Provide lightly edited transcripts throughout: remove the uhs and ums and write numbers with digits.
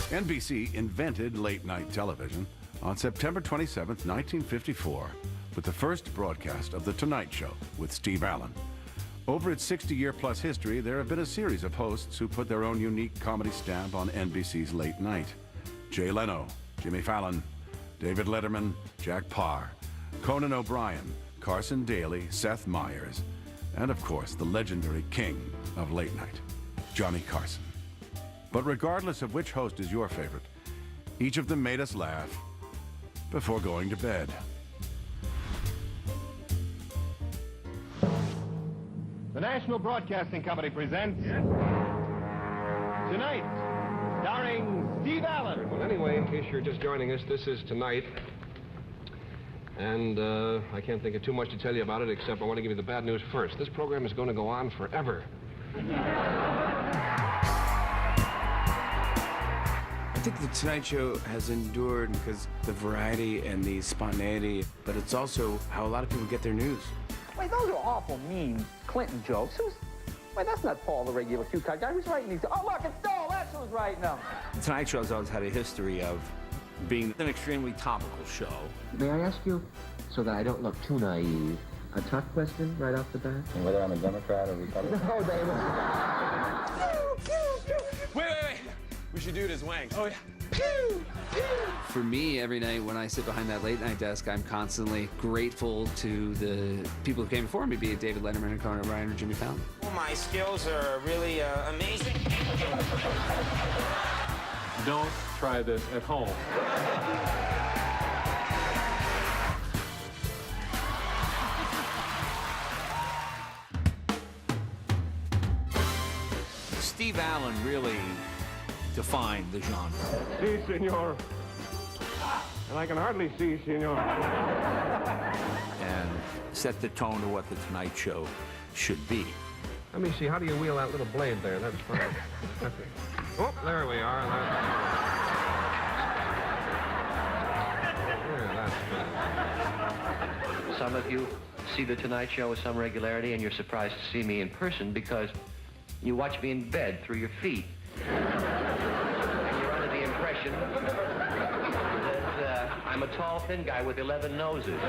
NBC invented late-night television on September 27, 1954, with the first broadcast of The Tonight Show with Steve Allen. Over its 60-year-plus history, there have been a series of hosts who put their own unique comedy stamp on NBC's late night. Jay Leno, Jimmy Fallon, David Letterman, Jack Paar, Conan O'Brien, Carson Daly, Seth Meyers, and of course, the legendary king of late night, Johnny Carson. But regardless of which host is your favorite, each of them made us laugh before going to bed. The National Broadcasting Company presents Tonight, starring Steve Allen. Well, anyway, in case you're just joining us, this is Tonight. And I can't think of too much to tell you about it, except I want to give you the bad news first. This program is going to go on forever. I think The Tonight Show has endured because the variety and the spontaneity, but it's also how a lot of people get their news. Wait, those are awful mean Clinton jokes. Wait, that's not Paul, the regular cue card guy. Who's writing these? Oh, look, it's Dole. That's who's writing them. The Tonight Show has always had a history of being an extremely topical show. May I ask you, so that I don't look too naive, a tough question right off the bat? And whether I'm a Democrat or Republican? No, David. Wait. We should do it as Wangs. Oh, yeah. For me, every night when I sit behind that late night desk, I'm constantly grateful to the people who came before me, be it David Letterman or Conan O'Brien or Jimmy Fallon. Well, my skills are really amazing. Don't try this at home. Steve Allen really defined the genre. Si, senor. And I can hardly see, senor. And set the tone of what The Tonight Show should be. Let me see, how do you wheel that little blade there? That's fine. Oh, there we are. Yeah, that's good. Some of you see The Tonight Show with some regularity, and you're surprised to see me in person because you watch me in bed through your feet. And you're under the impression that I'm a tall, thin guy with 11 noses.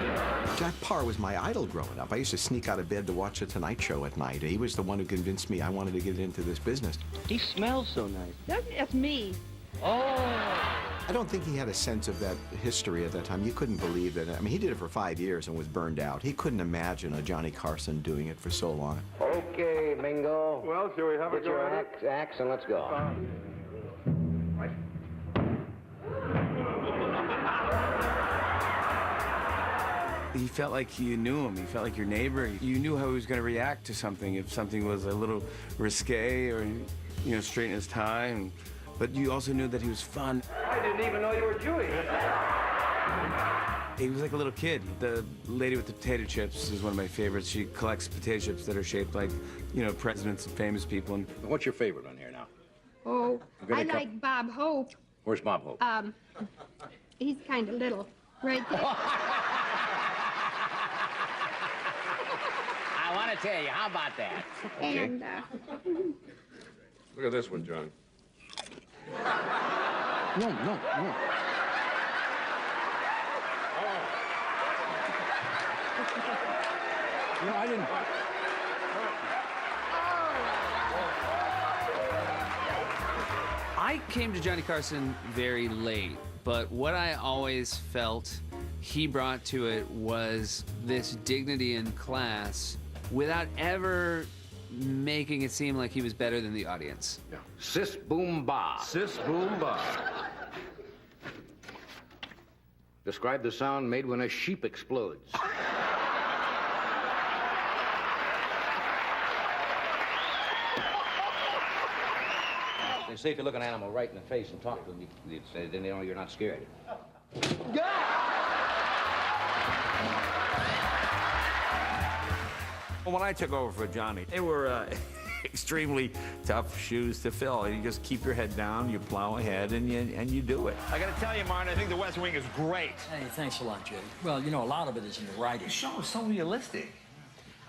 Jack Paar was my idol growing up. I used to sneak out of bed to watch The Tonight Show at night. He was the one who convinced me I wanted to get into this business. He smells so nice. That's me. Oh! I don't think he had a sense of that history at that time. You couldn't believe that. I mean, he did it for 5 years and was burned out. He couldn't imagine a Johnny Carson doing it for so long. Okay, Bingo. Well, shall we have Get your axe and let's go. You felt like you knew him. You felt like your neighbor. You knew how he was going to react to something if something was a little risque or, straighten his tie. But you also knew that he was fun. I didn't even know you were Jewish. He was like a little kid. The lady with the potato chips is one of my favorites. She collects potato chips that are shaped like, presidents and famous people. And What's your favorite on here now? Oh, I like Bob Hope. Where's Bob Hope? He's kind of little. Right there. I want to tell you, how about that? And, Look at this one, John. No. No, I didn't. I came to Johnny Carson very late, but what I always felt he brought to it was this dignity and class without ever making it seem like he was better than the audience. Yeah. Sis boom ba. Sis boom ba. Describe the sound made when a sheep explodes. They say if you look an animal right in the face and talk to them, you'd say, then they know you're not scared. Well, when I took over for Johnny, they were extremely tough shoes to fill. You just keep your head down, you plow ahead, and you do it. I got to tell you, Martin, I think The West Wing is great. Hey, thanks a lot, Judy. Well, a lot of it is in the writing. The show is so realistic.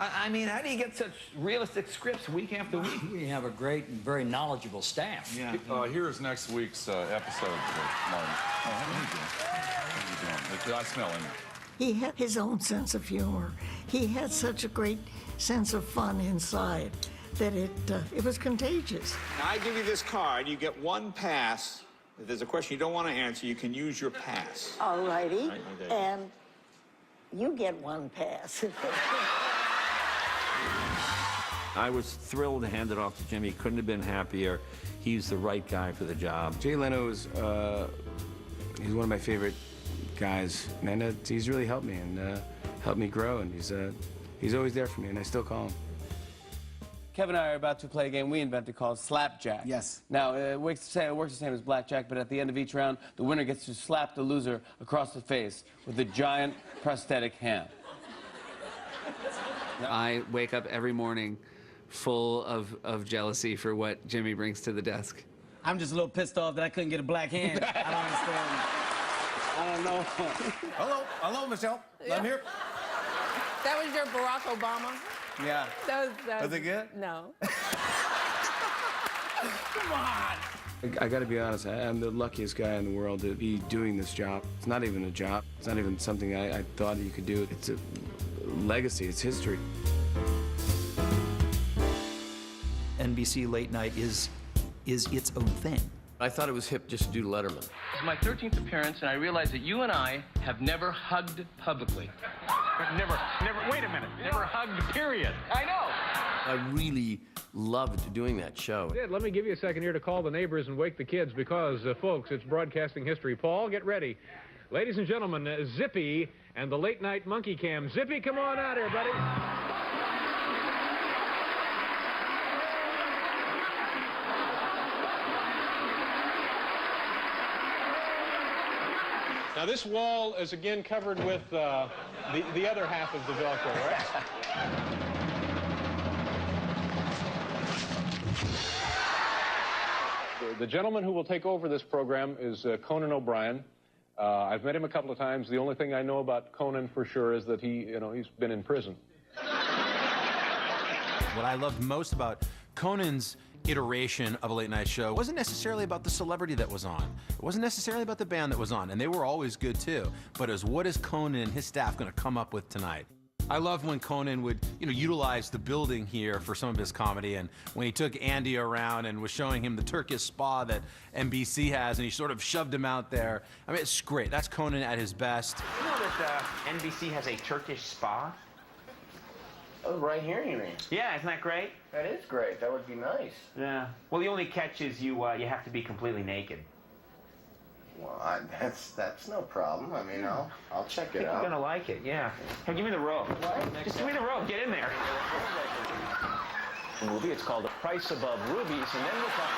I mean, how do you get such realistic scripts week after week? We have a great and very knowledgeable staff. Yeah. Here's next week's episode, Martin. Oh, how you doing? I smell him. He had his own sense of humor. He had such a great sense of fun inside that it was contagious. Now, I give you this card. You get one pass. If there's a question you don't want to answer, you can use your pass. All righty. Right, And you get one pass. I was thrilled to hand it off to Jimmy. Couldn't have been happier. He's the right guy for the job. Jay Leno is he's one of my favorite guys, and he's really helped me and helped me grow, and he's always there for me, and I still call him. Kevin and I are about to play a game we invented called Slapjack. Yes. Now, it works the same as blackjack, but at the end of each round, the winner gets to slap the loser across the face with a giant prosthetic hand. I wake up every morning full of jealousy for what Jimmy brings to the desk. I'm just a little pissed off that I couldn't get a black hand. I don't understand. I don't know. Hello, Michelle. I'm here. That was your Barack Obama? Yeah. Was it good? No. Come on. I gotta be honest, I'm the luckiest guy in the world to be doing this job. It's not even a job. It's not even something I thought you could do. It's a legacy, it's history. NBC Late Night is its own thing. I thought it was hip just to do Letterman. This is my 13th appearance, and I realize that you and I have never hugged publicly. Never, wait a minute. Never hugged, period. I know. I really loved doing that show. Let me give you a second here to call the neighbors and wake the kids because, folks, it's broadcasting history. Paul, get ready. Ladies and gentlemen, Zippy and the Late Night Monkey Cam. Zippy, come on out here, buddy. Now, this wall is again covered with the other half of the Velcro, right? The gentleman who will take over this program is Conan O'Brien. I've met him a couple of times. The only thing I know about Conan for sure is that he's been in prison. What I loved most about Conan's iteration of a late night show wasn't necessarily about the celebrity that was on. It wasn't necessarily about the band that was on, and they were always good too. But it was, what is Conan and his staff going to come up with tonight? I loved when Conan would, utilize the building here for some of his comedy, and when he took Andy around and was showing him the Turkish spa that NBC has, and he sort of shoved him out there. I mean, it's great. That's Conan at his best. You know that NBC has a Turkish spa? Oh, right here, you mean? Yeah, isn't that great? That is great. That would be nice. Yeah. Well, the only catch is you have to be completely naked. Well, that's no problem. I mean, I'll check I think you're gonna like it, yeah. Hey, give me the rope. What? Just give me the rope. Get in there. The movie, it's called The Price Above Rubies, and then we'll talk.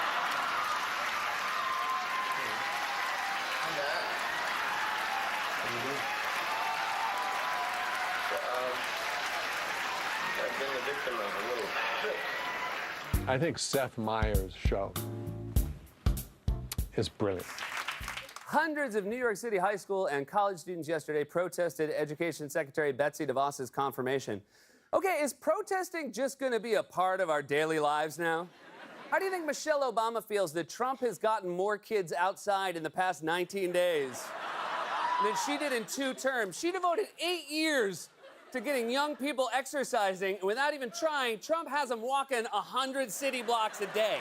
I've been the victim of a little trick. I think Seth Meyers' show is brilliant. Hundreds of New York City high school and college students yesterday protested Education Secretary Betsy DeVos's confirmation. Okay, is protesting just going to be a part of our daily lives now? How do you think Michelle Obama feels that Trump has gotten more kids outside in the past 19 days than she did in 2 terms? She devoted 8 years to getting young people exercising, and without even trying, Trump has them walking 100 city blocks a day.